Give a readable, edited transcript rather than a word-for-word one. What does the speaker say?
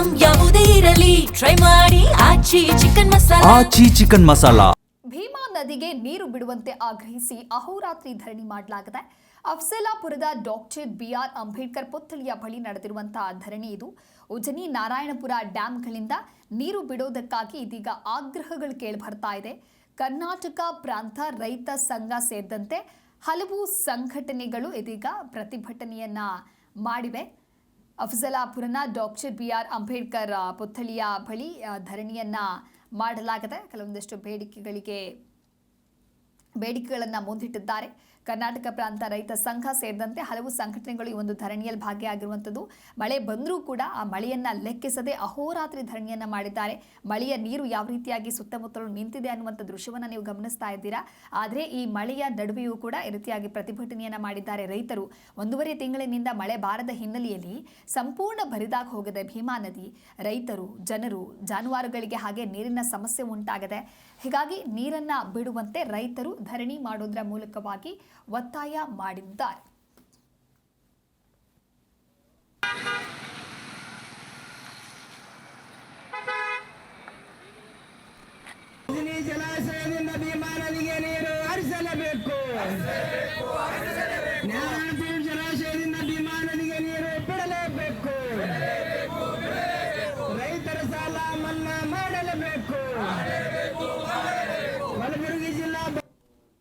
Item ಯಾವುದೇ ಇರಲಿ try ಮಾಡಿ ಆಚಿ ಚಿಕನ್ ಮಸಾಲಾ. ಆಚಿ ಚಿಕನ್ ಮಸಾಲಾ. ಭೀಮಾ ನದಿಗೆ ನೀರು ಬಿಡುವಂತೆ ಆಗ್ರಹಿಸಿ ಅಹೋರಾತ್ರಿ ಧರಣಿ ಮಾಡಲಾಗಿದೆ. ಅಫ್ಜಲಾಪುರದ ಡಾಕ್ಟರ್ ಬಿಆರ್ ಅಂಬೇಡ್ಕರ್ ಪುತ್ಥಳಿಯ ಬಳಿ ನಡೆದಿರುವಂತಹ ಧರಣಿ ಇದು. ಉಜನಿ ನಾರಾಯಣಪುರ ಡ್ಯಾಂಗಳಿಂದ ನೀರು ಬಿಡೋದಕ್ಕಾಗಿ ಇದೀಗ ಆಗ್ರಹಗಳು ಕೇಳಿಬರ್ತಾ ಇದೆ. ಕರ್ನಾಟಕ ಪ್ರಾಂತ ರೈತ ಸಂಘ ಸೇರಿದಂತೆ ಹಲವು ಸಂಘಟನೆಗಳು ಇದೀಗ ಪ್ರತಿಭಟನೆಯನ್ನ ಮಾಡಿವೆ. ಅಫ್ಜಲಾಪುರನ ಡಾಕ್ಟರ್ ಬಿಆರ್ ಅಂಬೇಡ್ಕರ್ ಪುತ್ಥಳಿಯ ಬಳಿ ಧರಣಿಯನ್ನ ಮಾಡಲಾಗಿದೆ. ಕೆಲವೊಂದಿಷ್ಟು ಬೇಡಿಕೆಗಳನ್ನು ಮುಂದಿಟ್ಟಿದ್ದಾರೆ. ಕರ್ನಾಟಕ ಪ್ರಾಂತ ರೈತ ಸಂಘ ಸೇರಿದಂತೆ ಹಲವು ಸಂಘಟನೆಗಳು ಈ ಒಂದು ಧರಣಿಯಲ್ಲಿ ಭಾಗಿಯಾಗಿರುವಂಥದ್ದು. ಮಳೆ ಬಂದರೂ ಕೂಡ ಆ ಮಳೆಯನ್ನ ಲೆಕ್ಕಿಸದೆ ಅಹೋರಾತ್ರಿ ಧರಣಿಯನ್ನ ಮಾಡಿದ್ದಾರೆ. ಮಳೆಯ ನೀರು ಯಾವ ರೀತಿಯಾಗಿ ಸುತ್ತಮುತ್ತಲು ನಿಂತಿದೆ ಅನ್ನುವಂಥ ದೃಶ್ಯವನ್ನು ನೀವು ಗಮನಿಸ್ತಾ ಇದ್ದೀರಾ. ಆದರೆ ಈ ಮಳೆಯ ನಡುವೆಯೂ ಕೂಡ ಈ ರೀತಿಯಾಗಿ ಪ್ರತಿಭಟನೆಯನ್ನ ಮಾಡಿದ್ದಾರೆ ರೈತರು. 1.5 ತಿಂಗಳಿನಿಂದ ಮಳೆ ಬಾರದ ಹಿನ್ನೆಲೆಯಲ್ಲಿ ಸಂಪೂರ್ಣ ಬರಿದಾಗಿ ಹೋಗಿದೆ ಭೀಮಾ ನದಿ. ರೈತರು, ಜನರು, ಜಾನುವಾರುಗಳಿಗೆ ಹಾಗೆ ನೀರಿನ ಸಮಸ್ಯೆ ಉಂಟಾಗಿದೆ. ಹೀಗಾಗಿ ನೀರನ್ನ ಬಿಡುವಂತೆ ರೈತರು ಧರಣಿ ಮಾಡೋದ್ರ ಮೂಲಕವಾಗಿ ಒತ್ತಾಯ ಮಾಡಿದ್ದಾರೆ. ಉಜನಿ ಜಲ